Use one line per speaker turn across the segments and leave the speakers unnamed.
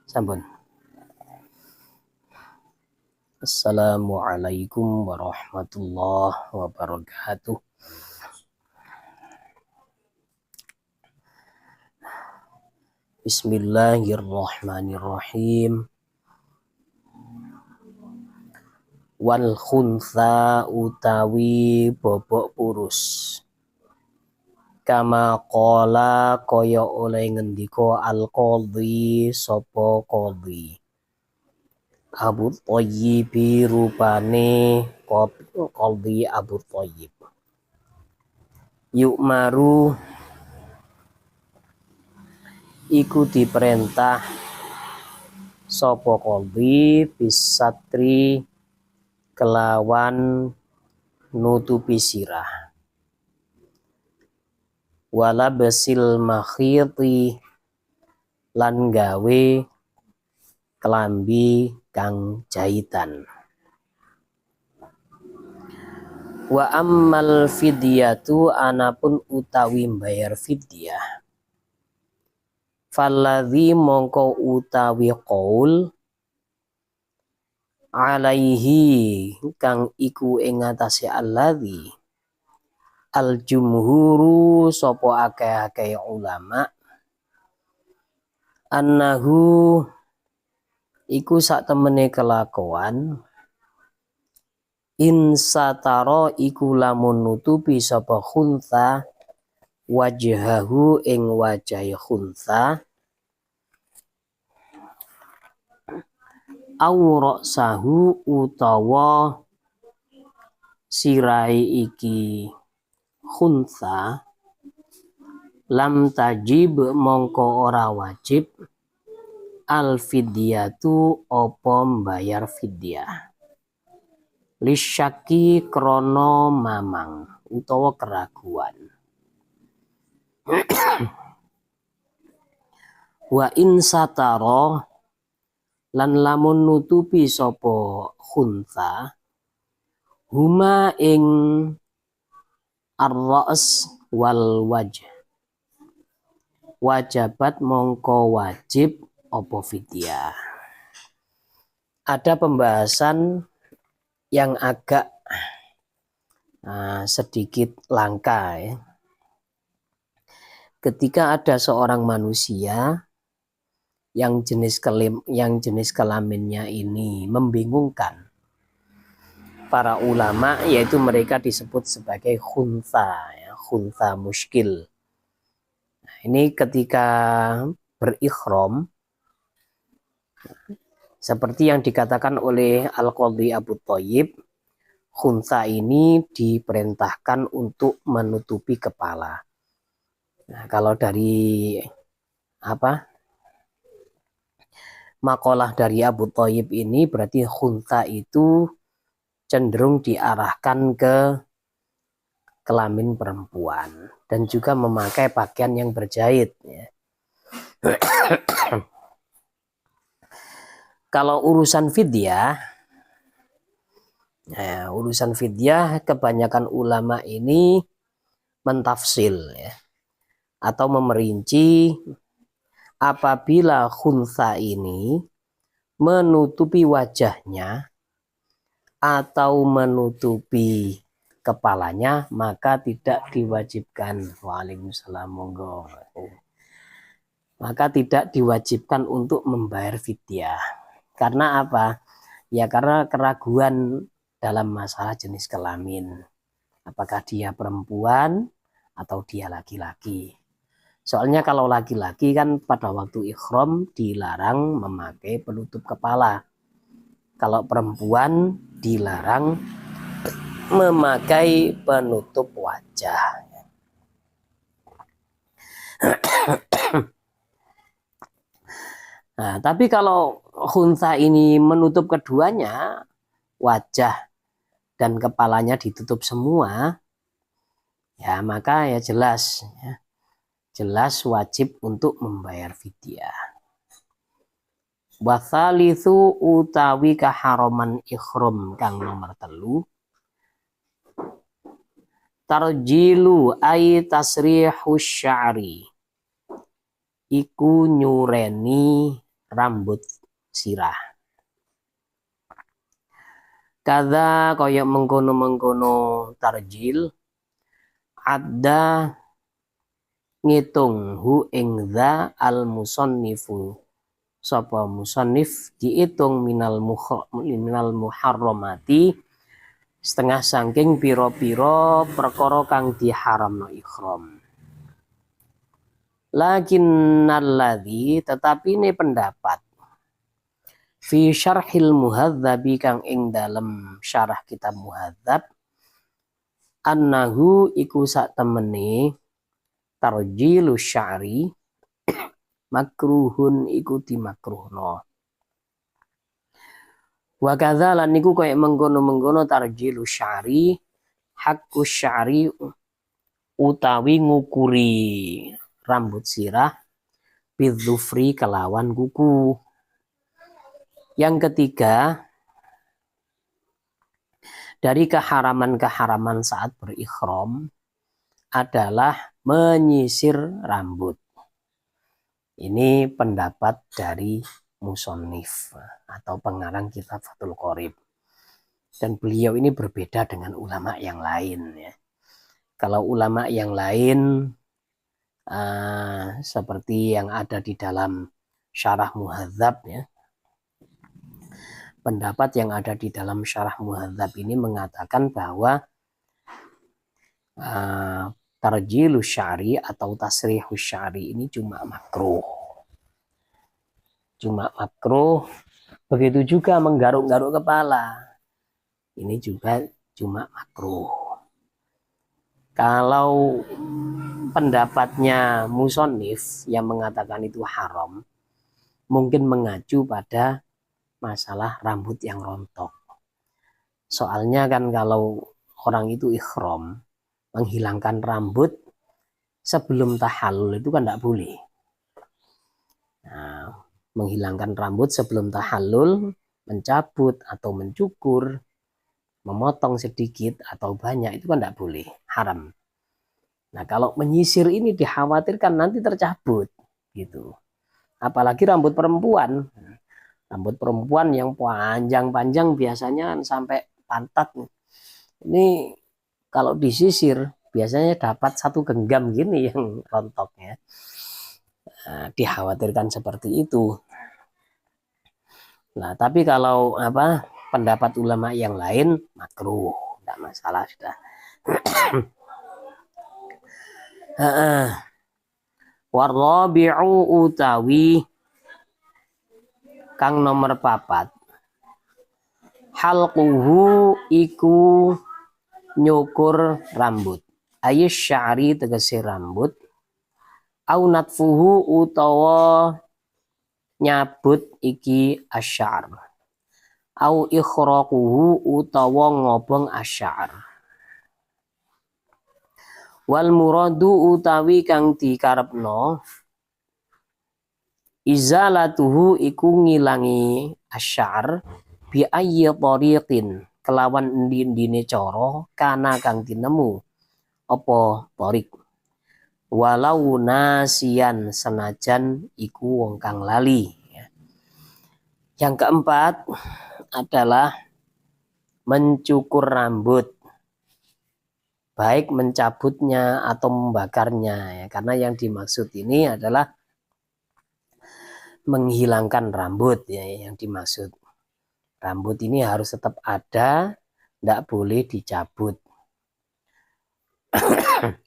Sampun. Assalamualaikum warahmatullahi wabarakatuh. Bismillahirrahmanirrahim. Wal khuntha utawi bobok purus. Kama qala kaya oleh ngendika al-qadhi sapa qadhi. Abu Thayyib rupane qadhi Abu Thayyib. Yuk maru iku diperintah sapa qadhi bisatri kelawan nutupi sirah. Wala basil makhiti lan gawe kelambi kang jahitan. Wa ammal fidyatu anapun utawi bayar fidyah. Falladhi mongko utawi qaul alaihi kang iku ing atase alladhi al jumhuru sapa akeh-akeh ulama annahu iku sak temene kelakuan insataro iku lamun nutupi sapa khuntha wajhahu ing wajahe khuntha aursahu utawa sirai iki khuntha lam tajib mongko ora wajib al fidyatu apa mbayar fidyah lisyaki krono mamang utawa keraguan. Wa in sataro lan lamun nutupi sapa khuntha huma ing ar-ra's wal wajh wajabat mongko wajib apa fidyah. Ada pembahasan yang agak sedikit langka ya. Ketika ada seorang manusia yang jenis kelaminnya ini membingungkan para ulama, yaitu mereka disebut sebagai khuntha ya, khuntha muskil. Nah, ini ketika berikhram seperti yang dikatakan oleh Al-Qadhi Abu Thayyib, khuntha ini diperintahkan untuk menutupi kepala. Nah, kalau dari makalah dari Abu Thayyib ini berarti khuntha itu cenderung diarahkan ke kelamin perempuan dan juga memakai pakaian yang berjahit ya. Kalau urusan fidyah, kebanyakan ulama ini mentafsil ya, atau memerinci apabila khuntha ini menutupi wajahnya atau menutupi kepalanya maka tidak diwajibkan. Waalaikumsalam, monggo. Maka tidak diwajibkan untuk membayar fidyah. Karena apa? Ya karena keraguan dalam masalah jenis kelamin. Apakah dia perempuan atau dia laki-laki. Soalnya kalau laki-laki kan pada waktu ikhram dilarang memakai penutup kepala. Kalau perempuan dilarang memakai penutup wajah. Nah, tapi kalau khuntha ini menutup keduanya, wajah dan kepalanya ditutup semua, ya maka ya jelas wajib untuk membayar fidyah. Wathalithu utawi kaharaman ikhram kang nomor 3 tarjilu ay tasrihu sya'ri iku nyureni rambut sirah. Kada kaya mengkono-mengkono tarjil ada ngitung hu ing dza al musannifu sapa musannif diitung minal muharramati setengah saking pira-pira perkara kang diharamno ihram. Lakinnalladzi tetapi ini pendapat fi syarhil muhadzabi kang ing dalem syarah kitab muhadzab annahu iku sak temene tarjilu sya'ri makruhun iku dimakruhno. Wa kadza lan niku kaya mengkono-mengkono tarjilu sya'ri hakku sya'ri utawi ngukuri rambut sirah bidzufri kelawan kuku. Yang ketiga, dari keharaman-keharaman saat berikhram adalah menyisir rambut. Ini pendapat dari musannif atau pengarang kitab Fathul Qorib. Dan beliau ini berbeda dengan ulama yang lain. Ya. Kalau ulama yang lain seperti yang ada di dalam syarah muhadzab ya. Pendapat yang ada di dalam syarah muhadzab ini mengatakan bahwa tarjilu sya'ri atau tasrihu sya'ri ini cuma makruh. Cuma makruh. Begitu juga menggaruk-garuk kepala. Ini juga cuma makruh. Kalau pendapatnya musannif yang mengatakan itu haram, mungkin mengacu pada masalah rambut yang rontok. Soalnya kan kalau orang itu ihram, menghilangkan rambut sebelum tahallul itu kan tidak boleh. Nah, menghilangkan rambut sebelum tahallul, mencabut atau mencukur, memotong sedikit atau banyak itu kan tidak boleh, haram. Nah kalau menyisir ini dikhawatirkan nanti tercabut gitu. Apalagi rambut perempuan. Rambut perempuan yang panjang-panjang biasanya kan sampai pantat. Ini kalau disisir biasanya dapat satu genggam gini yang rontoknya. Nah, dikhawatirkan seperti itu. Nah, tapi kalau pendapat ulama yang lain makruh, tidak masalah sudah. Warabi'u utawi kang nomor 4 halquhu iku nyukur rambut ayy sya'ri tegese rambut au natfuhu utawa nyabut iki asy'ar au ikhraquhu utawa ngobong asy'ar wal muradu utawi kang dikarepno izalatuhu iku ngilangi asy'ar bi ayyi tariqin kelawan endi-endine cara kana kang dinemu apa tarik walau nasian senajan iku wong kang lali. Yang keempat adalah mencukur rambut, baik mencabutnya atau membakarnya ya. Karena yang dimaksud ini adalah menghilangkan rambut ya, yang dimaksud. Rambut ini harus tetap ada, tidak boleh dicabut.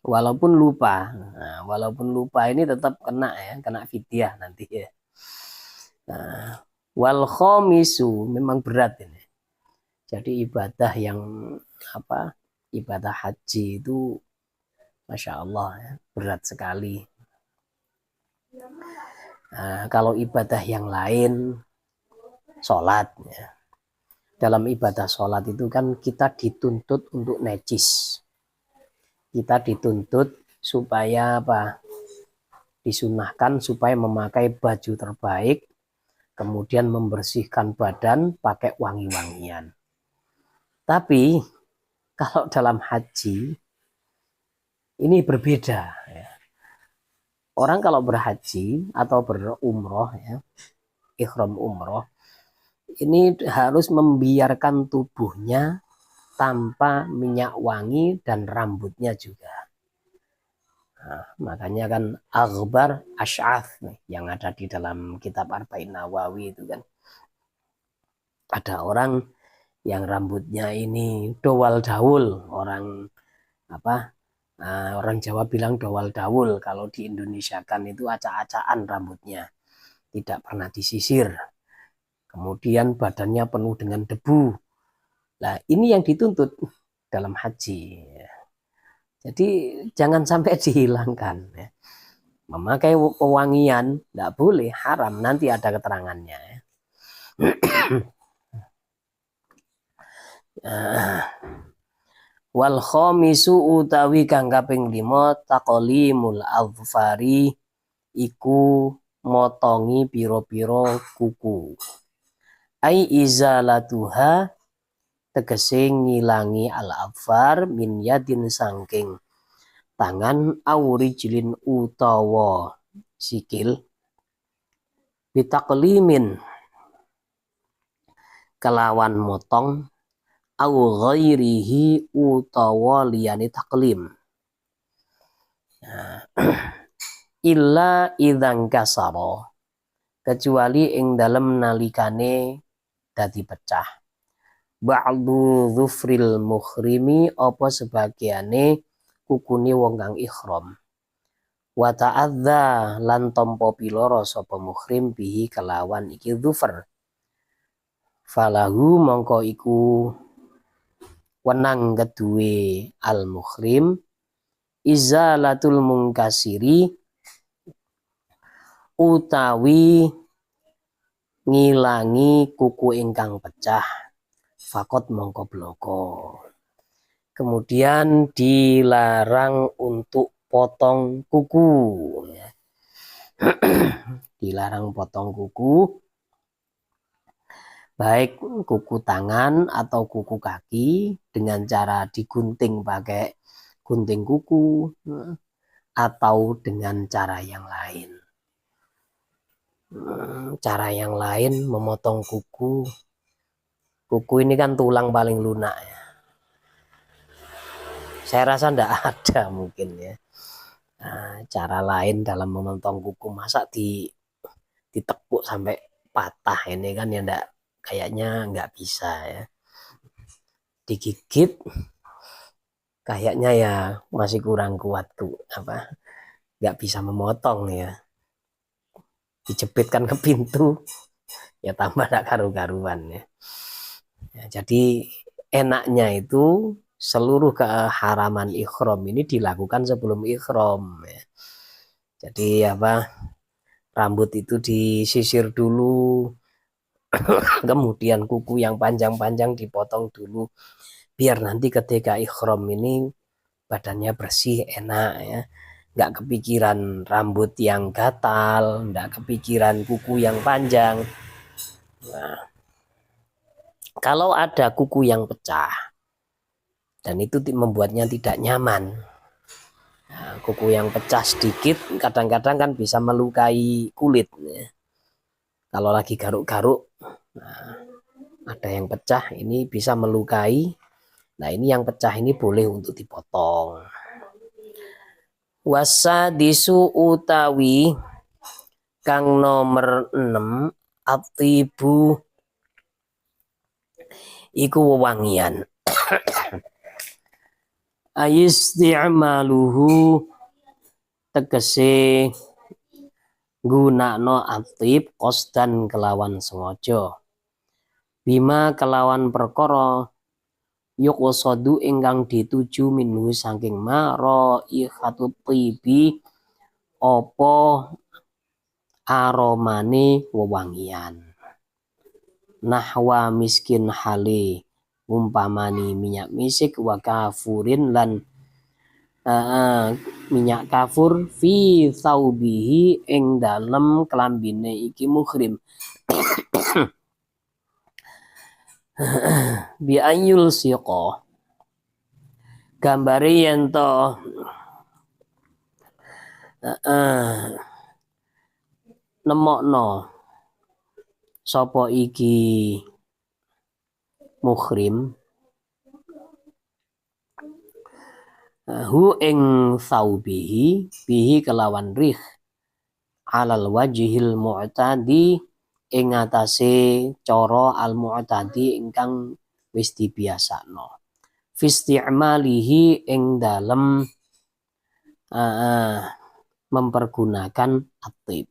Walaupun lupa. Nah, walaupun lupa ini tetap kena ya, kena fidyah nanti ya. Nah, wal khamisu memang berat ini. Jadi ibadah yang ibadah haji itu Masya Allah ya, berat sekali. Nah, kalau ibadah yang lain, sholat. Ya. Dalam ibadah sholat itu kan kita dituntut untuk najis. Kita dituntut supaya disunahkan supaya memakai baju terbaik, kemudian membersihkan badan pakai wangi-wangian. Tapi kalau dalam haji ini berbeda. Ya. Orang kalau berhaji atau berumroh ya, ihram umroh ini harus membiarkan tubuhnya tanpa minyak wangi dan rambutnya juga. Nah, makanya kan aghbar asy'ath yang ada di dalam kitab Arba'in Nawawi itu kan. Ada orang yang rambutnya ini dowal daul, orang apa? Orang Jawa bilang dowal daul, kalau di Indonesia kan itu acak-acakan rambutnya, tidak pernah disisir. Kemudian badannya penuh dengan debu. Nah, ini yang dituntut dalam haji. Jadi jangan sampai dihilangkan. Memakai pewangian tidak boleh, haram. Nanti ada keterangannya. Wal khamisu utawi kang kaping 5 taqlimul azfari iku motongi piro-piro kuku. Ai izalatuha tegese ngilangi al-afar min yadin sangking tangan aurijlin utawa sikil bitaqlimin kelawan motong au ghairihi utawa liyane taklim. Illa idzan kasara kecuali ing dalem nalikane dadi pecah. Ba'du dhufril mukhrimi apa sebagiane kukune wong kang ihram. Wa ta'adza lan tampa piloro sapa mukhrim bihi kelawan iki dhufr. Falahu mongko iku wenang kedue al mukhrim izalatul mungkasiri utawi ngilangi kuku ingkang pecah fakot mongko bloko. Kemudian dilarang untuk potong kuku. Dilarang potong kuku, baik kuku tangan atau kuku kaki dengan cara digunting pakai gunting kuku atau dengan cara yang lain. Cara yang lain memotong kuku. Kuku ini kan tulang paling lunak ya. Saya rasa tidak ada mungkin ya. Cara lain dalam memotong kuku, masa ditekuk sampai patah ini kan ya enggak, kayaknya nggak bisa ya. Digigit kayaknya ya masih kurang kuat tuh nggak bisa memotong ya. Dijepitkan ke pintu ya tambah tak karu-karuan ya. Jadi enaknya itu seluruh keharaman ihram ini dilakukan sebelum ihram ya. Jadi rambut itu disisir dulu, kemudian kuku yang panjang-panjang dipotong dulu biar nanti ketika ihram ini badannya bersih, enak ya. Nggak kepikiran rambut yang gatal, nggak kepikiran kuku yang panjang. Nah, kalau ada kuku yang pecah dan itu membuatnya tidak nyaman, nah, kuku yang pecah sedikit kadang-kadang kan bisa melukai kulit ya. Kalau lagi garuk-garuk, nah, ada yang pecah ini bisa melukai. Nah, ini yang pecah ini boleh untuk dipotong. Wasadisu utawi kang nomor 6 atibu iku wewangian. Aisti'maluhu tegese gunakno atib qasdan kelawan sengaja. Bima kelawan perkara yuqsadu ingkang dituju minhu saking ma ra'ihatut tibi apa aromane wewangian. Nahwa miskin hale umpamani minyak misik wa kafurin lan minyak kafur fi thaubihi ing dalem kelambine iki muhrim. Bi ayul siqa gambare yen to nemokno sapa iki muhrim hu ing saubihi bihi kelawan rih alal wajhil mu'tadi ing atase cara al mu'tadi ingkang wis dibiasakno fi isti'malihi ing dalem mempergunakan at-thib.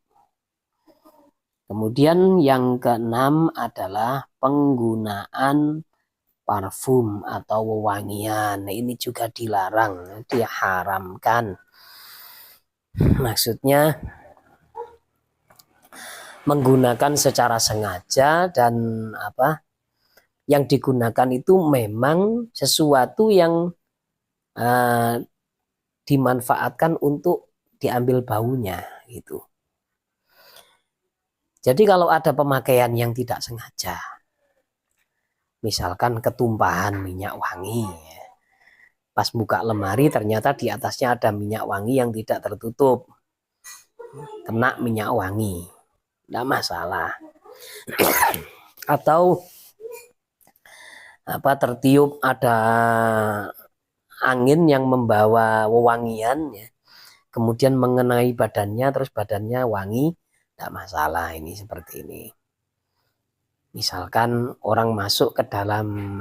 Kemudian yang keenam adalah penggunaan parfum atau wewangian. Ini juga dilarang, diharamkan. Maksudnya menggunakan secara sengaja dan yang digunakan itu memang sesuatu yang dimanfaatkan untuk diambil baunya gitu. Jadi kalau ada pemakaian yang tidak sengaja, misalkan ketumpahan minyak wangi, pas buka lemari ternyata di atasnya ada minyak wangi yang tidak tertutup, kena minyak wangi, tidak masalah. Atau tertiup ada angin yang membawa wewangian, kemudian mengenai badannya, terus badannya wangi, tidak masalah. Ini seperti ini. Misalkan orang masuk ke dalam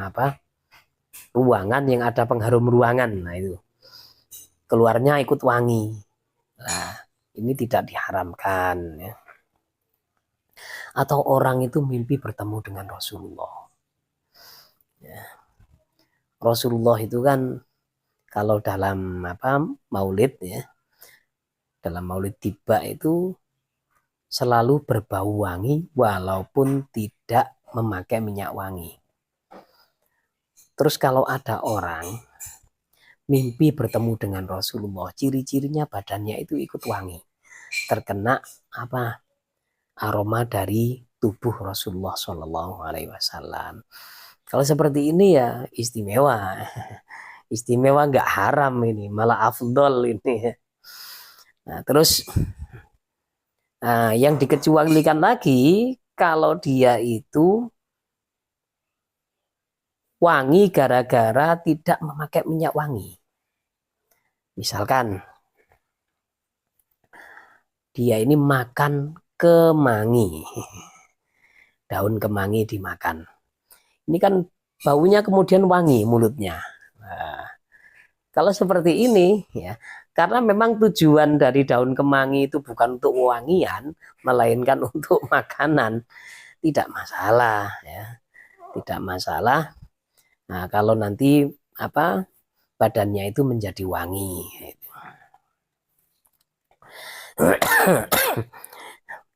ruangan yang ada pengharum ruangan, nah itu keluarnya ikut wangi. Nah, ini tidak diharamkan. Ya. Atau orang itu mimpi bertemu dengan Rasulullah. Ya. Rasulullah itu kan kalau dalam maulid ya, dalam maulid tiba itu selalu berbau wangi walaupun tidak memakai minyak wangi. Terus kalau ada orang mimpi bertemu dengan Rasulullah, ciri-cirinya badannya itu ikut wangi, terkena aroma dari tubuh Rasulullah Shallallahu Alaihi Wasallam. Kalau seperti ini ya istimewa, istimewa nggak haram ini, malah afdol ini. Nah, terus yang dikecualikan lagi kalau dia itu wangi gara-gara tidak memakai minyak wangi. Misalkan dia ini makan kemangi, daun kemangi dimakan. Ini kan baunya kemudian wangi mulutnya. Nah, kalau seperti ini ya, karena memang tujuan dari daun kemangi itu bukan untuk wangian, melainkan untuk makanan, tidak masalah ya, tidak masalah. Nah, kalau nanti badannya itu menjadi wangi.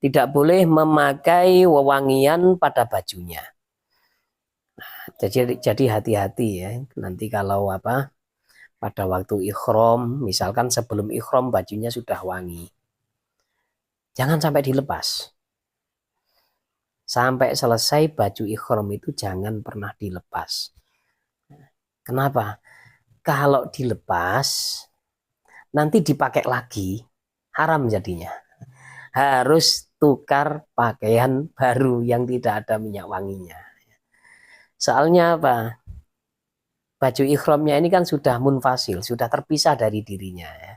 Tidak boleh memakai wewangian pada bajunya. Nah, jadi hati-hati ya. Nanti kalau pada waktu ikhram, misalkan sebelum ikhram bajunya sudah wangi, jangan sampai dilepas. Sampai selesai baju ikhram itu jangan pernah dilepas. Kenapa? Kalau dilepas, nanti dipakai lagi, haram jadinya. Harus tukar pakaian baru yang tidak ada minyak wanginya. Soalnya baju ikhramnya ini kan sudah munfasil, sudah terpisah dari dirinya. Ya.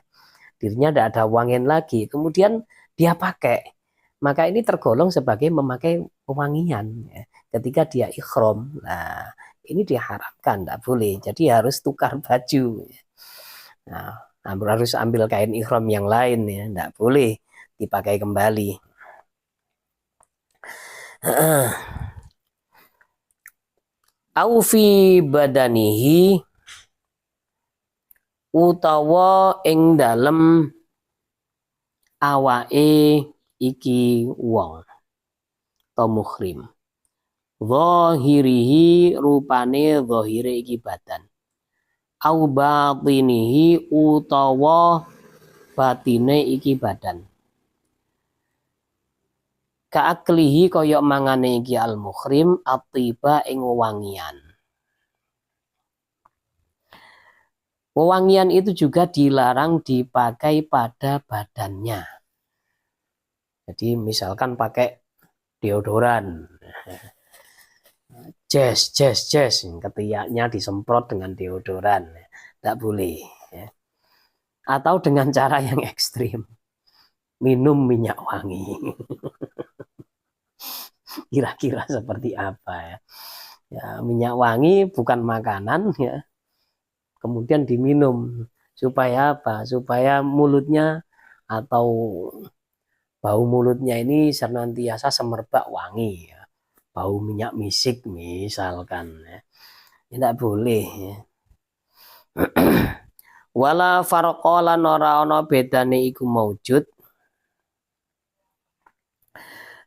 Dirinya tidak ada wangian lagi. Kemudian dia pakai. Maka ini tergolong sebagai memakai pewangian. Ya. Ketika dia ikhram. Nah, ini diharapkan, tidak boleh. Jadi harus tukar baju. Nah, harus ambil kain ikhram yang lain. Ya. Tidak boleh dipakai kembali. Au fi badanihi utawa ing dalem awake iki wong to muhrim. Zahirihi rupane zahire iki badan. Au batinihi utawa batine iki badan. Kaaklihi koyok mangane iki al muhrim atiba ing wewangian. Wewangian itu juga dilarang dipakai pada badannya. Jadi misalkan pakai deodoran, Jazz, jazz, jazz. Ketiaknya disemprot dengan deodoran. Tidak boleh. Ya. Atau dengan cara yang ekstrim. Minum minyak wangi. Kira-kira seperti apa ya? Ya, minyak wangi bukan makanan ya. Kemudian diminum. Supaya apa? Supaya mulutnya atau bau mulutnya ini senantiasa semerbak wangi ya. Bau minyak misik misalkan ya. Tidak boleh ya. Wala farqala ora ana bedane iku maujud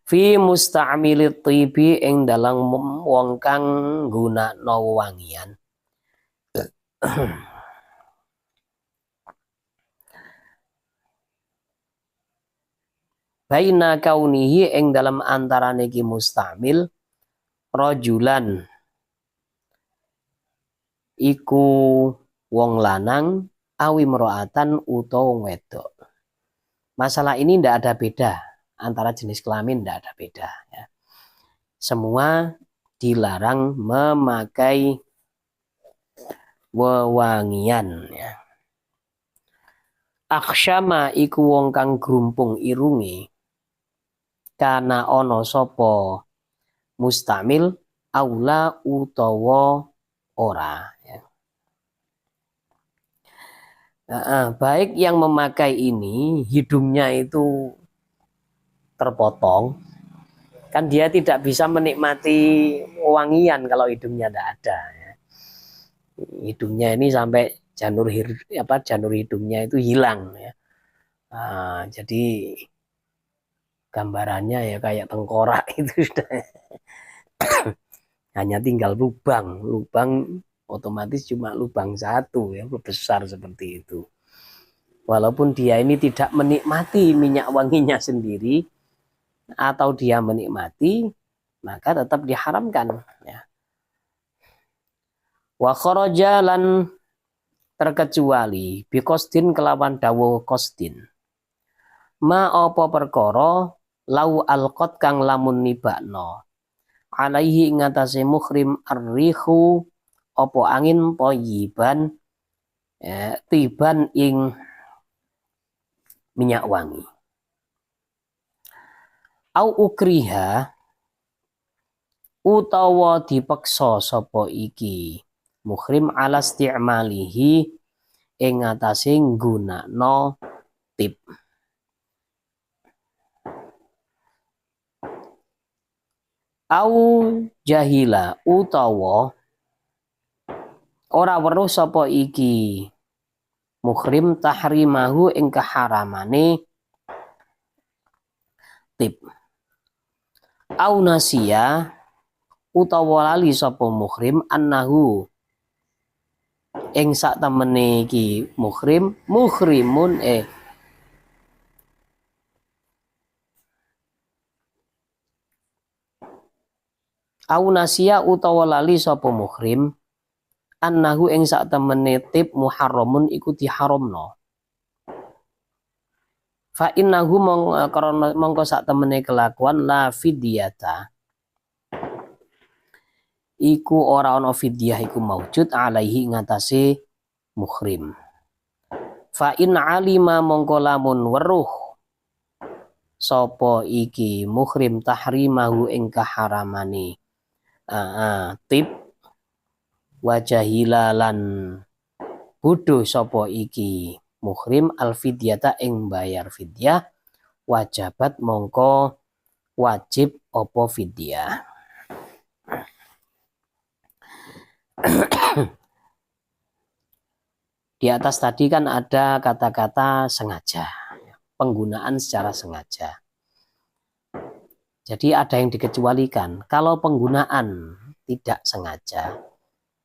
fi musta'mili tibi ing dalam wong kang nggunakno wangian. Baina kaunihi ing dalam antarane ki mustamil rajulan iku wong lanang awi mro'atan utawa wedok. Masalah ini tidak ada beda antara jenis kelamin, tidak ada beda ya. Semua dilarang memakai wewangian ya. Aksyama iku wong kang grumpung irunge kana ono sopo mustamil aula utawa ora ya. Baik yang memakai ini hidungnya itu terpotong, kan dia tidak bisa menikmati wangian kalau hidungnya tidak ada ya. Hidungnya ini sampai janur hidungnya itu hilang ya. Jadi gambarannya ya kayak tengkorak itu sudah hanya tinggal lubang otomatis cuma lubang satu ya, besar seperti itu. Walaupun dia ini tidak menikmati minyak wanginya sendiri atau dia menikmati, maka tetap diharamkan ya. Wa kharaja lan terkecuali bikostin kelawan dawu kostin. Ma apa perkara lau alqat kang lamun nibakno alaihi ngatasi muhrim arrihu opo angin toyiban tiban ing minyak wangi au ukriha utawa dipeksa sapa iki muhrim ala isti'malihi ing ngatasi nggunakno tip au jahila utawa ora weruh sapa iki muhrim tahrimahu ing kaharamane tip au nasia utawa lali sapa muhrim annahu ing sak temene iki muhrimun au nasia utawa lali sapa muhrim annahu ing sak temene tip muharramun iku diharamno. Fa innahu mongko sak temene kelakuan la fidyata iku ora ana fidyah iku maujud alaihi ngatasi muhrim. Fa in alima mongko lamun weruh sapa iki muhrim tahrimahu ing kaharamane tip wajahilalan bodho sapa iki muhrim al fidyata ing bayar fidyah wajabat mongko wajib apa fidyah. Di atas tadi kan ada kata-kata sengaja, penggunaan secara sengaja. Jadi ada yang dikecualikan. Kalau penggunaan tidak sengaja,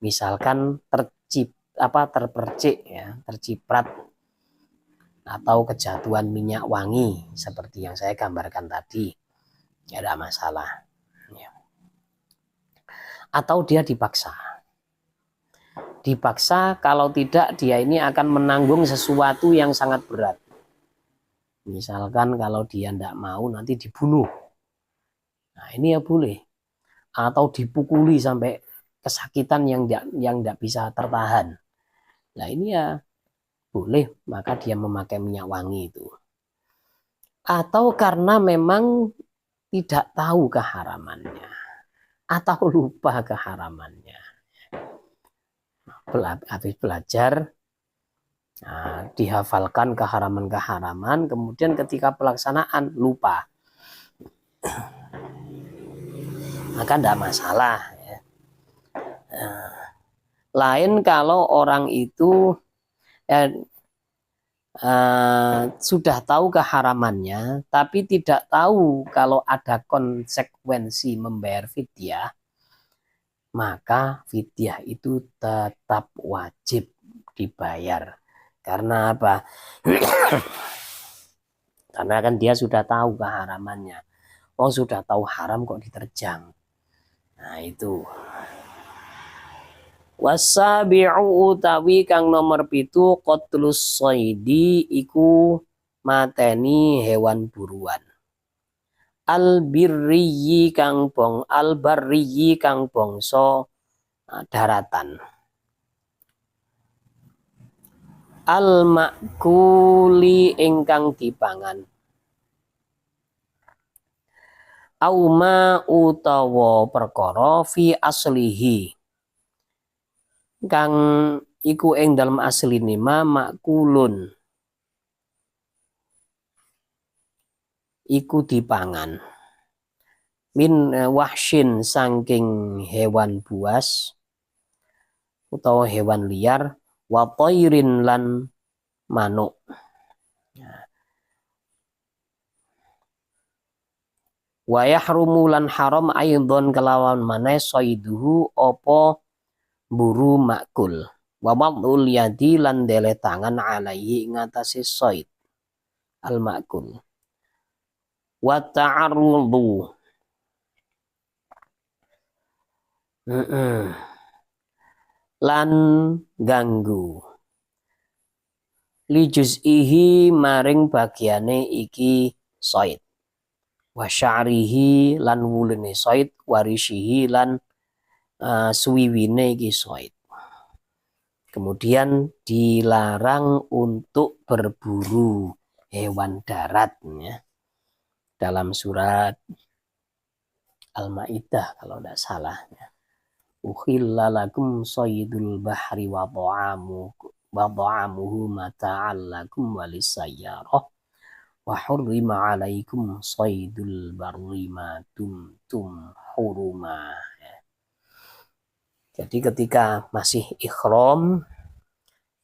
misalkan terpercik ya, terciprat atau kejatuhan minyak wangi seperti yang saya gambarkan tadi, ya ada masalah. Ya. Atau dia dipaksa, kalau tidak dia ini akan menanggung sesuatu yang sangat berat. Misalkan kalau dia tidak mau nanti dibunuh. Nah ini ya boleh. atau dipukuli sampai kesakitan yang tidak bisa tertahan. Nah ini ya boleh, maka dia memakai minyak wangi itu. Atau karena memang tidak tahu keharamannya atau lupa keharamannya. Habis belajar, nah, dihafalkan keharaman-keharaman, kemudian ketika pelaksanaan lupa, maka tidak masalah. Ya. Lain kalau orang itu sudah tahu keharamannya, tapi tidak tahu kalau ada konsekuensi membayar fidyah, maka fidyah itu tetap wajib dibayar. Karena apa? Karena kan dia sudah tahu keharamannya. Oh sudah tahu haram kok diterjang. Nah itu. Wasabi'u utawi kang nomor 7 qatlus shaidi iku mateni hewan buruan. Al-birriyi kang bangsa daratan. Al-makuli ingkang dipangan. Auma utawa perkara fi aslihi kang iku ing dalam asline makulun iku dipangan min wahsyin saking hewan buas utawa hewan liar wa tairin lan manuk. Wa yahrumu lan haram aidon kelawan maneh saiduhu apa buru makul. Wa madul yadi lan dele tangan alaihi ngatasi said al makul. Wa ta'arrudu lan ganggu li juz'ihi maring bagiane iki said. Wa sya'rihi lan wulene said, warishihi lan suwiwine iki said. Kemudian dilarang untuk berburu hewan darat ya. Dalam surat Al-Maidah kalau tidak salah ya. Ukhilla lakum saydul bahri wa ta'amuhu mata'al lakum walisayyarah wa hurrima alaikum saydul barri ma tumtum huruma. Jadi ketika masih ihram,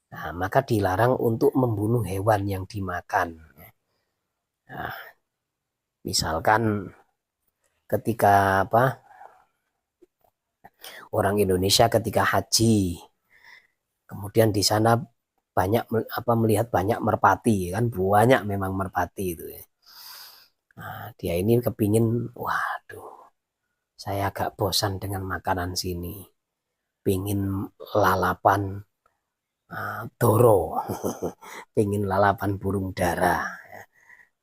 nah, maka dilarang untuk membunuh hewan yang dimakan. Nah, misalkan ketika orang Indonesia ketika haji, kemudian di sana banyak melihat banyak merpati, kan banyak memang merpati itu. Nah, dia ini kepingin, waduh, saya agak bosan dengan makanan sini. Pingin lalapan doro, pingin lalapan burung dara,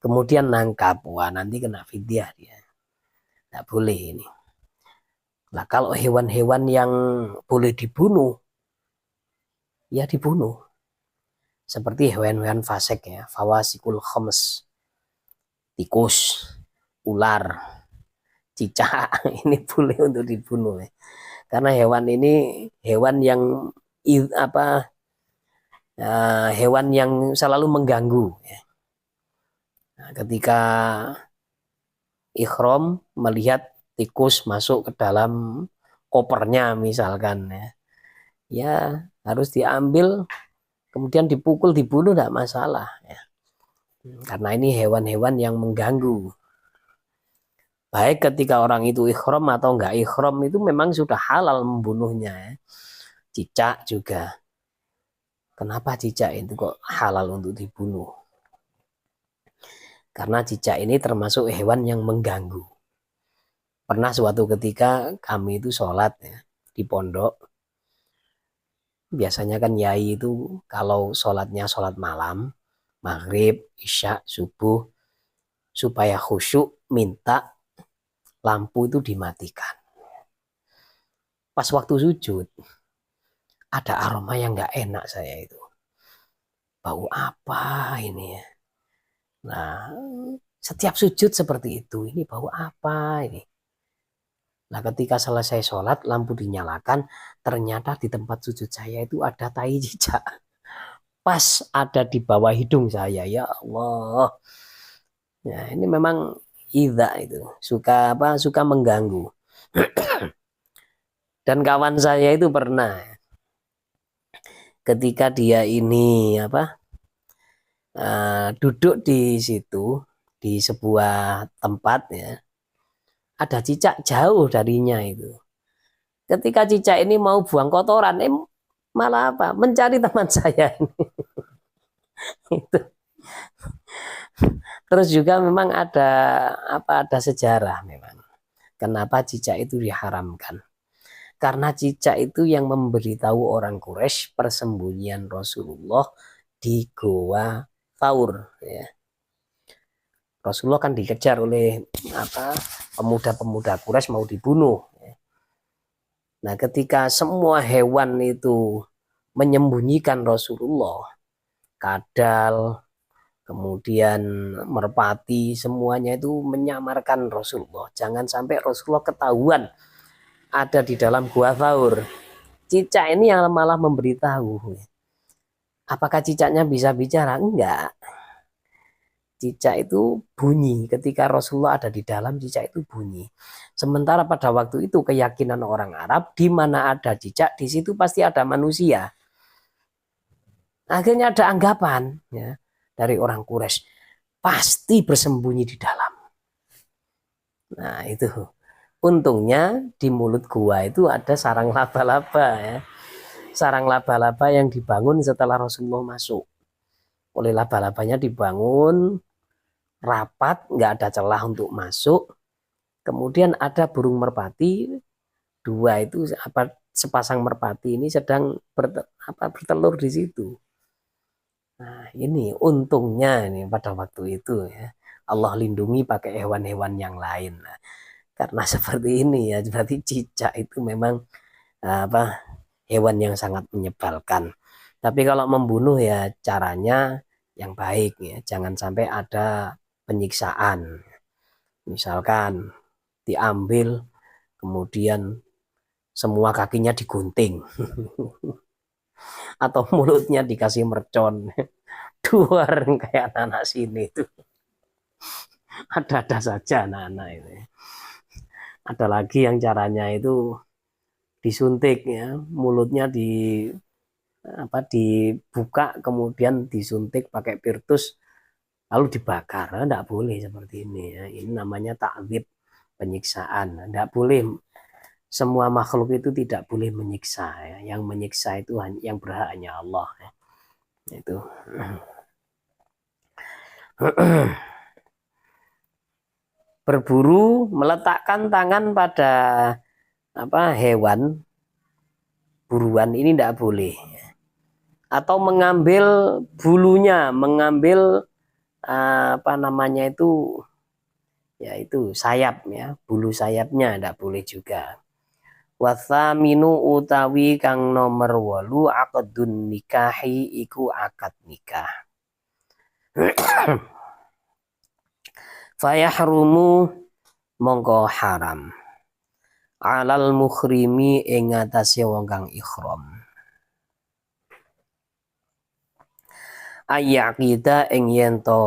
kemudian nangkap, wah nanti kena fidyah dia, tidak boleh ini. Nah kalau hewan-hewan yang boleh dibunuh, ya dibunuh, seperti hewan-hewan fasik ya, fawasikul khams, tikus, ular, cicak, ini boleh untuk dibunuh ya. Karena hewan ini hewan yang hewan yang selalu mengganggu ya. Nah, ketika ihram melihat tikus masuk ke dalam kopernya misalkan ya, ya harus diambil kemudian dipukul dibunuh tidak masalah ya. Karena ini hewan-hewan yang mengganggu. Baik ketika orang itu ihram atau enggak ihram itu memang sudah halal membunuhnya ya. Cicak juga. Kenapa cicak itu kok halal untuk dibunuh? Karena cicak ini termasuk hewan yang mengganggu. Pernah suatu ketika kami itu sholat ya, di pondok. Biasanya kan yai itu kalau sholatnya sholat malam, maghrib, isya, subuh, supaya khusyuk minta lampu itu dimatikan. pas waktu sujud ada aroma yang nggak enak saya itu. Bau apa ini ya? Nah, setiap sujud seperti itu. Ini bau apa ini? Nah, ketika selesai sholat, lampu dinyalakan, ternyata di tempat sujud saya itu ada tai cicak. Pas ada di bawah hidung saya, ya Allah. Ya, ini memang ida itu, suka mengganggu. Dan kawan saya itu pernah ketika dia ini duduk di situ di sebuah tempat ya, ada cicak jauh darinya itu. Ketika cicak ini mau buang kotoran, malah mencari teman saya itu. Terus juga memang ada sejarah memang kenapa cicak itu diharamkan. Karena cicak itu yang memberitahu orang Quraisy persembunyian Rasulullah di Goa Thaur ya. Rasulullah kan dikejar oleh pemuda-pemuda Quraisy mau dibunuh. Nah, ketika semua hewan itu menyembunyikan Rasulullah, kadal, kemudian merpati, semuanya itu menyamarkan Rasulullah. Jangan sampai Rasulullah ketahuan ada di dalam Gua Thaur. Cicak ini yang malah memberitahu. Apakah cicaknya bisa bicara? Enggak. Cicak itu bunyi. Ketika Rasulullah ada di dalam, cicak itu bunyi. Sementara pada waktu itu keyakinan orang Arab, di mana ada cicak, di situ pasti ada manusia. Akhirnya ada anggapan ya, dari orang Quraisy, pasti bersembunyi di dalam. Nah itu. Untungnya di mulut gua itu ada sarang laba-laba ya. Sarang laba-laba yang dibangun setelah Rasulullah masuk. Oleh laba-labanya dibangun rapat, nggak ada celah untuk masuk. Kemudian ada burung merpati, dua itu sepasang merpati ini sedang bertelur di situ. Nah ini untungnya ini pada waktu itu ya. Allah lindungi pakai hewan-hewan yang lain. Nah, karena seperti ini ya, berarti cicak itu memang hewan yang sangat menyebalkan. Tapi kalau membunuh ya caranya yang baik ya, jangan sampai ada penyiksaan. Misalkan diambil kemudian semua kakinya digunting atau mulutnya dikasih mercon. Duar kayak anak sini itu. Ada-ada saja anak-anak itu. Ada lagi yang caranya itu disuntik ya, mulutnya dibuka kemudian disuntik pakai virtus lalu dibakar. Nah, tidak boleh seperti ini ya. Ini namanya ta'dzib, penyiksaan. Tidak boleh, semua makhluk itu tidak boleh menyiksa ya. Yang menyiksa itu yang berhak hanya Allah ya. Itu. Berburu, meletakkan tangan pada hewan buruan ini tidak boleh. Atau mengambil bulunya, mengambil yaitu sayap ya, bulu sayapnya tidak boleh juga. Wathaminu utawi kang nomor 8 aqdun nikahi iku akad nikah. Fayahrumu mongko haram alal mukhrimi ing atase wong kang ihram. Ayaqida ing yen to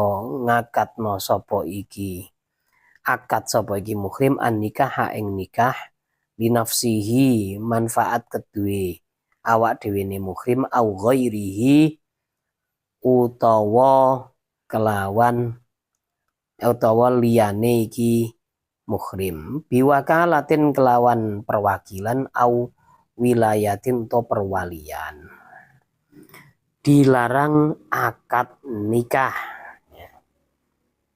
ngakatno sapa iki. Akad sapa iki muhrim an nikah ing nikah binafsihi manfaat kedue awak dhewe ne muhrim au ghairihi utawa kelawan utawa liyane iki muhrim biwakalatin kelawan perwakilan au wilayatin to perwalian. Dilarang akad nikah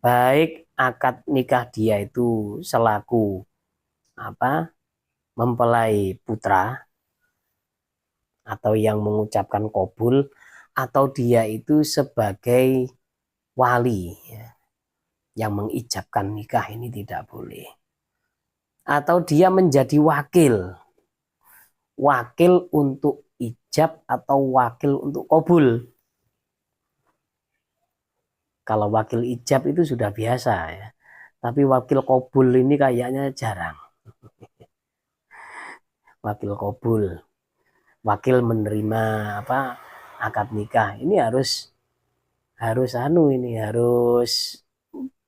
baik akad nikah dia itu selaku mempelai putra atau yang mengucapkan qabul atau dia itu sebagai wali ya, yang mengijabkan nikah ini tidak boleh. Atau dia menjadi wakil wakil untuk ijab atau wakil untuk qabul. Kalau wakil ijab itu sudah biasa ya. Tapi wakil qabul ini kayaknya jarang. Wakil qabul, wakil menerima apa akad nikah. Ini harus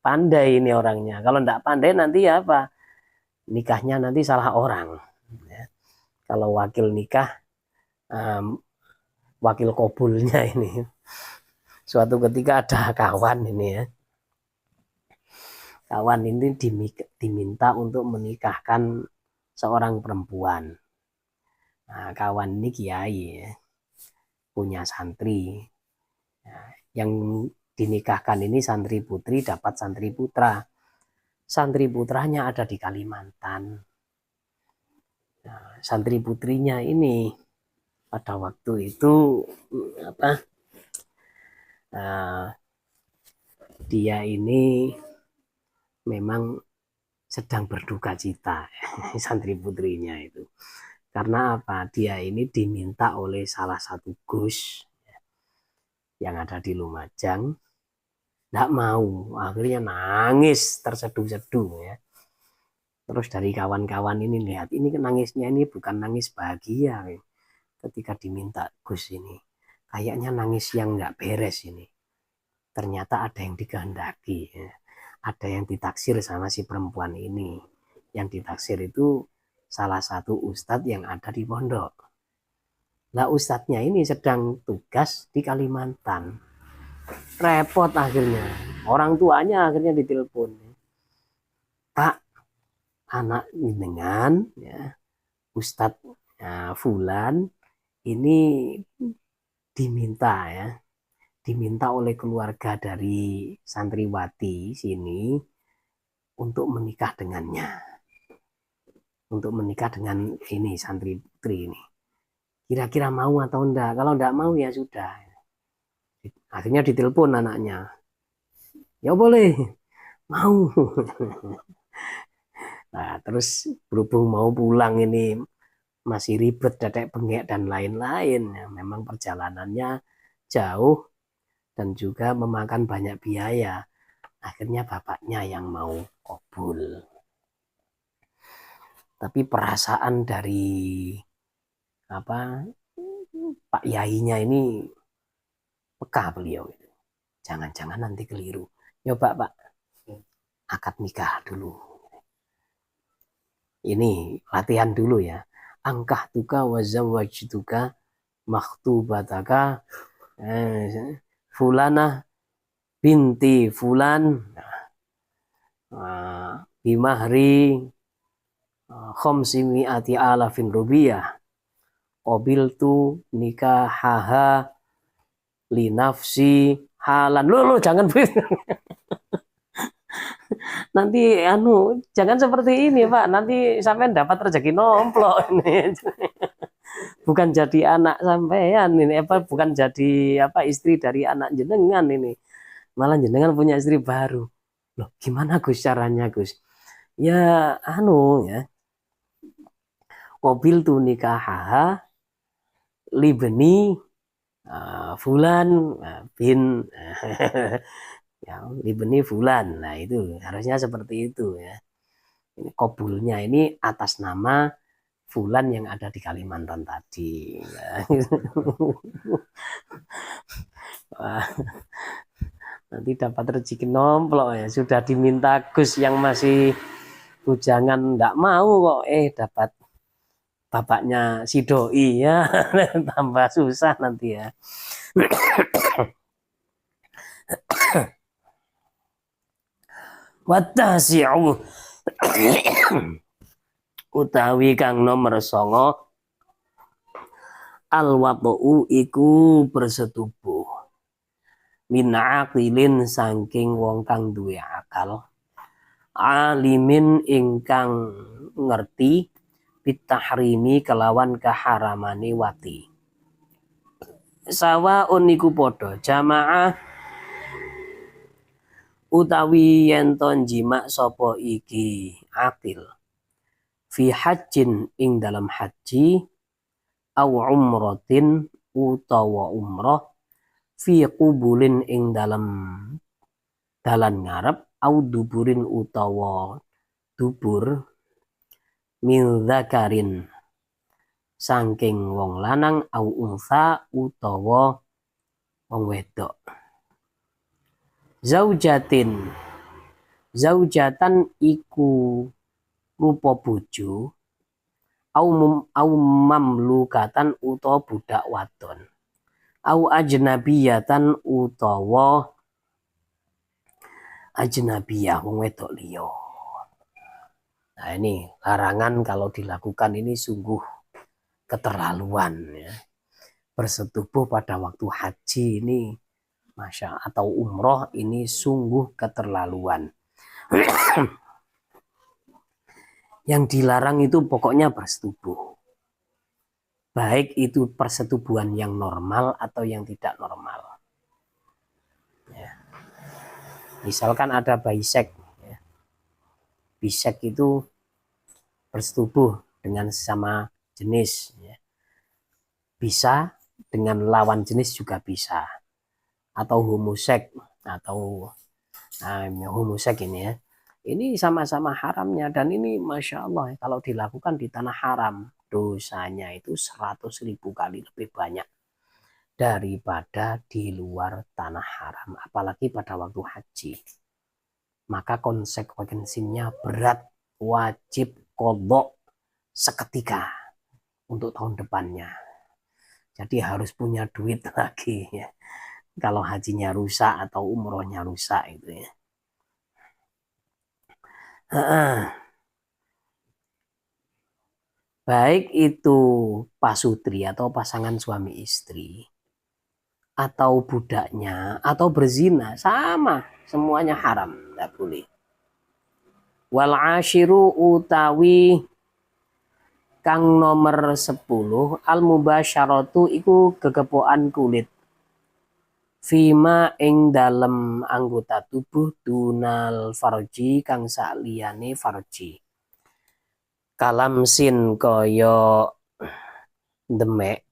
pandai ini orangnya. Kalau enggak pandai nanti ya apa? Nikahnya nanti salah orang. Ya. Kalau wakil nikah, wakil qabulnya ini. Suatu ketika ada kawan ini ya. Kawan ini diminta untuk menikahkan seorang perempuan. Nah, kawan ini kiai ya, punya santri. Nah, yang dinikahkan ini santri putri dapat santri putra. Santri putranya ada di Kalimantan. Nah, santri putrinya ini pada waktu itu apa? Dia ini memang sedang berduka cita santri putrinya itu. Karena apa? Dia ini diminta oleh salah satu gus yang ada di Lumajang, tidak mau, akhirnya nangis terseduh-seduh ya. Terus dari kawan-kawan ini lihat, ini nangisnya ini bukan nangis bahagia ya. Ketika diminta gus ini, kayaknya nangis yang nggak beres ini. Ternyata ada yang dikehendaki, ya. Ada yang ditaksir sama si perempuan ini. Yang ditaksir itu salah satu ustadz yang ada di pondok. Nah ustadznya ini sedang tugas di Kalimantan. Repot akhirnya. Orang tuanya akhirnya ditelepon. Pak, anak dengan ya, Ustadz Fulan ini diminta oleh keluarga dari santriwati sini untuk menikah dengannya. Untuk menikah dengan ini santri putri ini. Kira-kira mau atau enggak? Kalau enggak mau ya sudah. Akhirnya ditelepon anaknya. Ya boleh, mau. Nah, terus berhubung mau pulang ini masih ribet, dedek bengek dan lain-lain. Ya, memang perjalanannya jauh dan juga memakan banyak biaya. Akhirnya bapaknya yang mau qabul. Tapi perasaan dari apa Pak Yainya ini peka beliau. Jangan-jangan nanti keliru. Coba Pak, akad nikah dulu. Ini latihan dulu ya. Angkah tuka wazawajtuka makhtubataka fulanah binti fulan bimahri khamsimi'ati alafin rubiyah qabiltu nikahaha li nafsi halan. Lo jangan nanti jangan seperti ini Pak, nanti sampai dapat rezeki nomplok ini. Bukan jadi anak sampean ini bukan jadi istri dari anak jenengan ini, malah jenengan punya istri baru. Loh gimana Gus caranya Gus? Ya ya qabil tu nikahaha libni fulan bin ya libni fulan. Nah itu harusnya seperti itu ya. Ini qabulnya ini atas nama fulan yang ada di Kalimantan tadi. Wah, nanti dapat rezeki nomplok ya. Sudah diminta Gus yang masih bujangan enggak mau kok dapat bapaknya si doi ya. Tambah susah nanti ya. Watasi'u utawi kang nomor 9 al-watu iku bersetubuh min aqilin saking wong kang duwe akal alimin ingkang ngerti bitahrimi kelawan kaharamane wati sawaun iku padha jamaah utawi yen to jima sapa iki akil fi hajjin ing dalam haji au umratin utawa umrah fi qubulin ing dalam dalan ngarep au duburin utawa dubur min dzakarin saking wong lanang au unsa utawa wong wedok. Zaujatan iku rupa bojo au mamlukatan utawa budak wadon au ajnabiyatan utawa ajnabiyah wong wedok liya. Nah ini larangan kalau dilakukan ini sungguh keterlaluan ya. Bersetubuh pada waktu haji ini atau umroh ini sungguh keterlaluan. Yang dilarang itu pokoknya bersetubuh. Baik itu persetubuhan yang normal atau yang tidak normal. Ya. Misalkan ada bisek. Ya. Bisek itu bersetubuh dengan sesama jenis. Ya. Bisa, dengan lawan jenis juga bisa. Atau homoseks atau homoseks ini ya. Ini sama-sama haramnya dan ini Masya Allah kalau dilakukan di tanah haram dosanya itu 100.000 kali lebih banyak daripada di luar tanah haram, apalagi pada waktu haji. Maka konsekuensinya berat, wajib qadha seketika untuk tahun depannya. Jadi harus punya duit lagi ya. Kalau hajinya rusak atau umrohnya rusak itu ya. Baik itu pasutri atau pasangan suami istri atau budaknya atau berzina sama semuanya haram, tidak boleh. Wal ashiru utawi kang nomor 10 al mubasyaratu iku kekepoan kulit fima ing dalem anggota tubuh dunal farji kang saliyane farji. Kalamsin kaya demek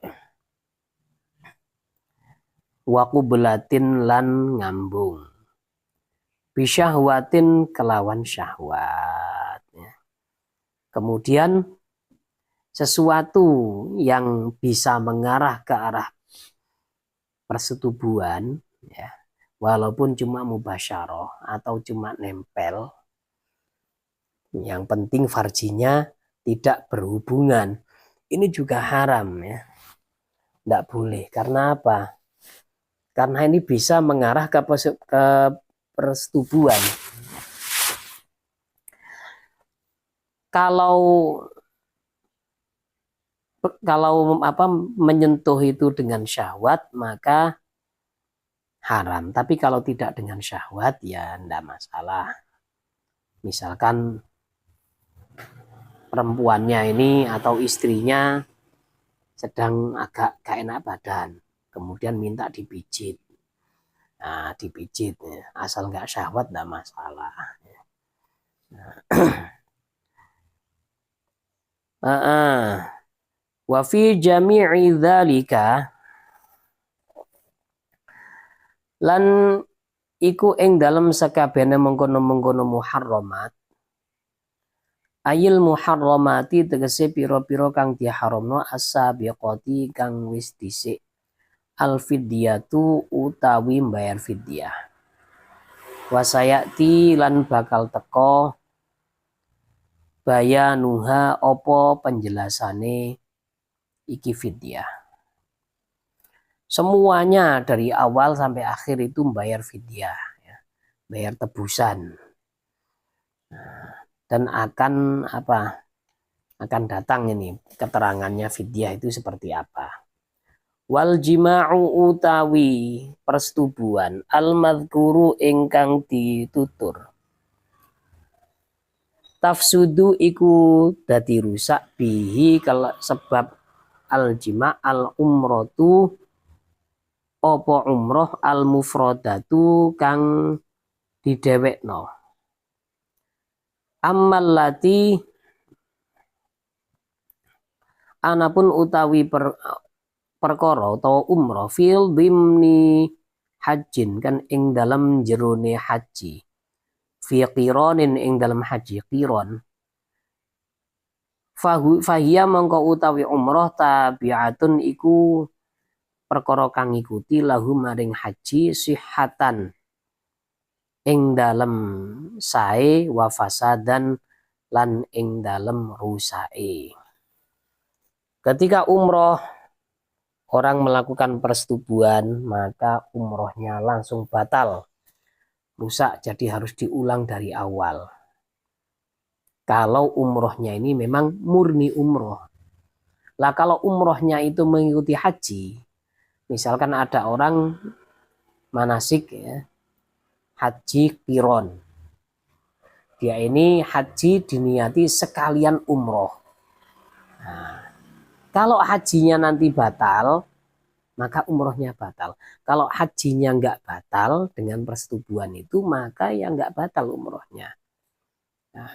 waku belatin lan ngambung bisyahwatin kelawan syahwat. Kemudian sesuatu yang bisa mengarah ke arah persetubuhan ya, walaupun cuma mubasyarah atau cuma nempel, yang penting farjinya tidak berhubungan, ini juga haram ya, tidak boleh. Karena apa? Karena ini bisa mengarah ke persetubuhan. Kalau menyentuh itu dengan syahwat maka haram, tapi kalau tidak dengan syahwat ya tidak masalah. Misalkan perempuannya ini atau istrinya sedang agak gak enak badan, kemudian minta dipijit, nah dipijit ya. Asal nggak syahwat tidak masalah. Wa fi jami'i dzalika lan iku ing dalem sakabehane mengkono-mengkono muharramat, ayil muharramati tegese pira-pira kang diharamno as-sabiqati kang wis dhisik, al fidyatu utawi mbayar fidyah. Wasayati lan bakal teko bayanuha opo penjelasane iki fidyah. Semuanya dari awal sampai akhir itu membayar fidyah, ya. Bayar tebusan. Dan akan datang ini keterangannya fidyah itu seperti apa. Wal jima'u utawi persetubuhan al madhkuru ingkang ditutur. Tafsudu iku dadi rusak bihi kalau sebab al jima' al umrotu opo umroh al mufrodatu kang didewekno. Anapun utawi perkara utawa umrah fil dimni hajjin kan ing dalam jerone haji. Fi qiranin ing dalam haji qiron. Fahiya mongko utawi umrah tabiatun iku perkara kang ngikuti lahu maring haji sihatan ing dalem sae wa fasadan lan ing dalem rusake. Ketika umroh orang melakukan persetubuhan maka umrohnya langsung batal, rusak, jadi harus diulang dari awal. Kalau umrohnya ini memang murni umroh. Lah kalau umrohnya itu mengikuti haji, misalkan ada orang manasik ya, haji qiron. Dia ini haji diniati sekalian umroh. Nah, kalau hajinya nanti batal, maka umrohnya batal. Kalau hajinya nggak batal dengan persetubuhan itu, maka ya nggak batal umrohnya. Nah,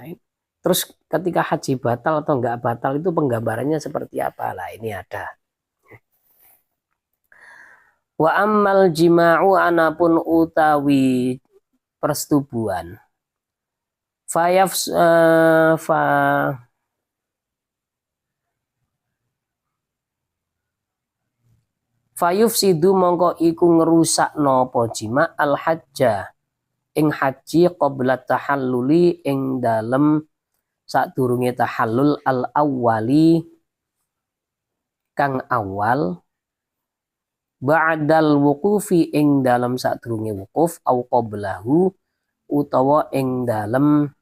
terus ketika haji batal atau nggak batal itu penggambarannya seperti apa? Lah ini ada. Wa ammal jima'u anapun utawi persetubuhan. Fayufsidu mongko iku ngerusak nopo jima al hajja ing haji qabla tahalluli ing dalem sadurunge tahallul al awwali kang awal ba'dal wuqufi ing dalem sadurunge wukuf au qablahu utawa ing dalem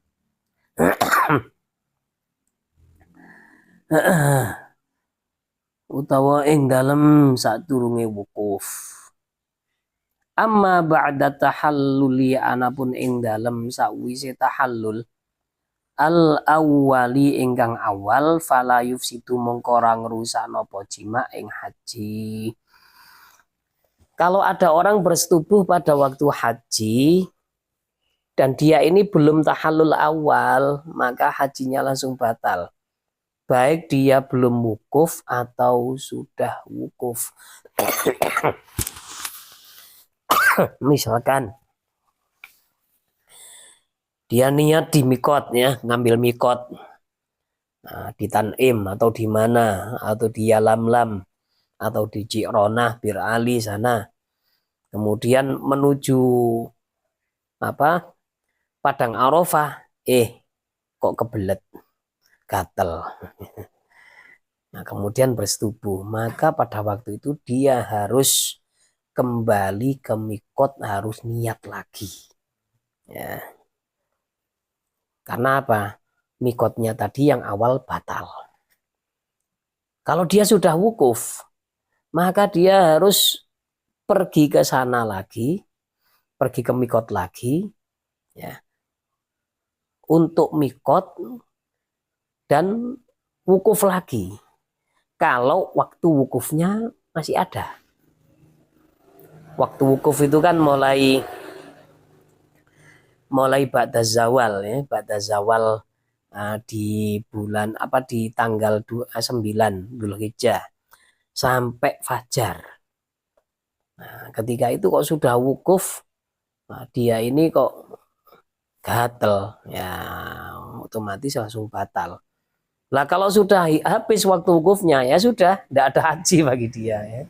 utawa ing dalem sadurunge wukuf. Amma ba'da tahalluli anapun ing dalem sakwise tahallul al awwali ingkang awal fala yufsidu mongko ora ngrusak napa jima ing haji. Kalau ada orang bersetubuh pada waktu haji dan dia ini belum tahallul awal, maka hajinya langsung batal. Baik dia belum wukuf atau sudah wukuf. Misalkan dia niat di mikot ya, ngambil mikot. Nah, di Tanim atau di mana, atau di Yalamlam atau di Ji'ronah, Bir Ali sana. Kemudian menuju apa? Padang Arafah, kok kebelet, gatel. Nah, kemudian bersetubuh, maka pada waktu itu dia harus kembali ke mikot, harus niat lagi. Ya. Karena apa? Mikotnya tadi yang awal batal. Kalau dia sudah wukuf, maka dia harus pergi ke sana lagi, pergi ke mikot lagi, ya, untuk mikot dan wukuf lagi. Kalau waktu wukufnya masih ada. Waktu wukuf itu kan mulai ba'da zawal ya, ba'da zawal di bulan di tanggal 9 Dzulhijjah sampai fajar. Nah, ketika itu kok sudah wukuf, dia ini kok gatel, ya otomatis langsung batal. Lah kalau sudah habis waktu wukufnya ya sudah, tidak ada haji bagi dia ya.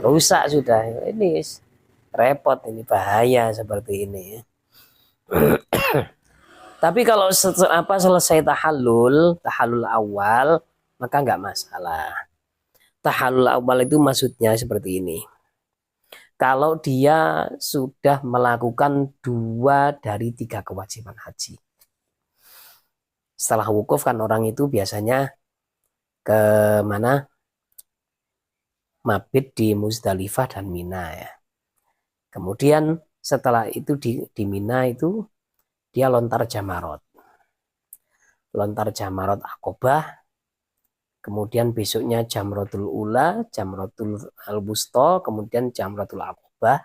Rusak sudah. Ini repot, ini bahaya seperti ini ya. Tapi kalau selesai tahallul awal, maka nggak masalah. Tahallul awal itu maksudnya seperti ini. Kalau dia sudah melakukan 2 dari 3 kewajiban haji. Setelah wukuf kan orang itu biasanya ke mana? Mabit di Muzdalifah dan Mina ya. Kemudian setelah itu di Mina itu dia lontar jamarot. Lontar jamarot Aqobah. Kemudian besoknya Jamratul Ula, Jamratul Al-Wusta, kemudian Jamratul Aqobah.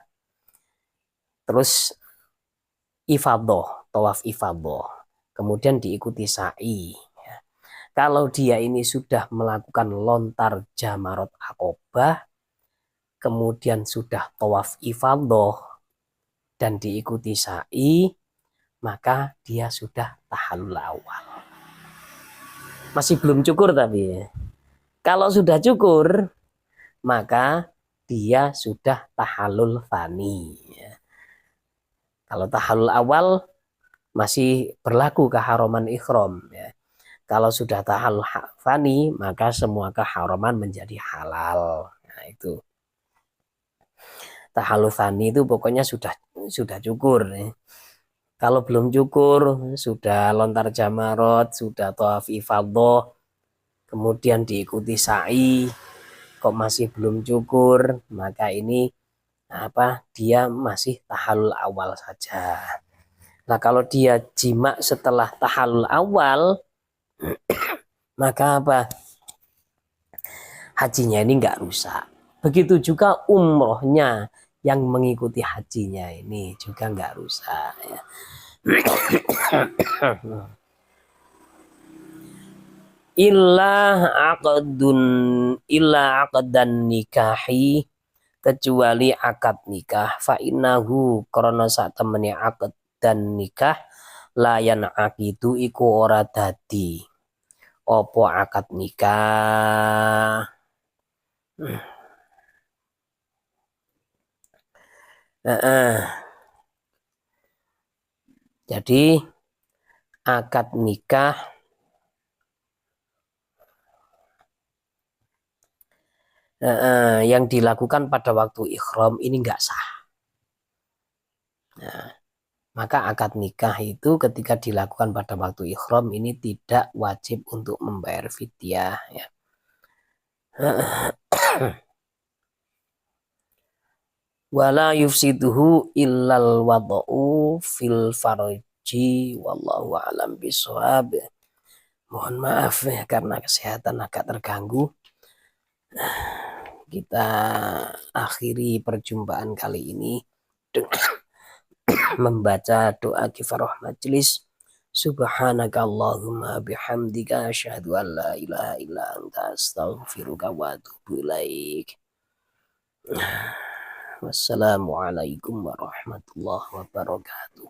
Terus ifadah, tawaf ifadah. Kemudian diikuti sa'i. Kalau dia ini sudah melakukan lontar jamarot akobah, kemudian sudah tawaf ifadah dan diikuti sa'i, maka dia sudah tahallul awal. Masih belum cukur tapi. Kalau sudah cukur, maka dia sudah tahallul tsani. Kalau tahallul awal masih berlaku keharaman ihram. Kalau sudah tahallul tsani, maka semua keharaman menjadi halal. Nah, itu. Tahallul tsani itu pokoknya sudah cukur. Kalau belum cukur, sudah lontar jamarot, sudah tawaf ifadah, kemudian diikuti sa'i, kok masih belum cukur, maka ini dia masih tahallul awal saja. Nah, kalau dia jima setelah tahallul awal, maka hajinya ini nggak rusak. Begitu juga umrohnya yang mengikuti hajinya ini juga nggak rusak. Ya. illa aqdan nikahi, kecuali akad nikah, fa innahu karena sak temene akad dan nikah layan akidu iku ora dadi opo akad nikah. Jadi akad nikah yang dilakukan pada waktu ihram ini enggak sah. Nah, maka akad nikah itu ketika dilakukan pada waktu ihram ini tidak wajib untuk membayar fidyah. Ya. Wala yufsiduhu illal wada'u fil farji wallahu alam bishawab. Mohon maaf ya karena kesehatan agak terganggu. Kita akhiri perjumpaan kali ini dengan membaca doa kifarah majelis. Subhanaka Allahumma bihamdika asyhadu an la ilaha illa anta astaghfiruka wa atubu ilaik. Wassalamualaikum warahmatullahi wabarakatuh.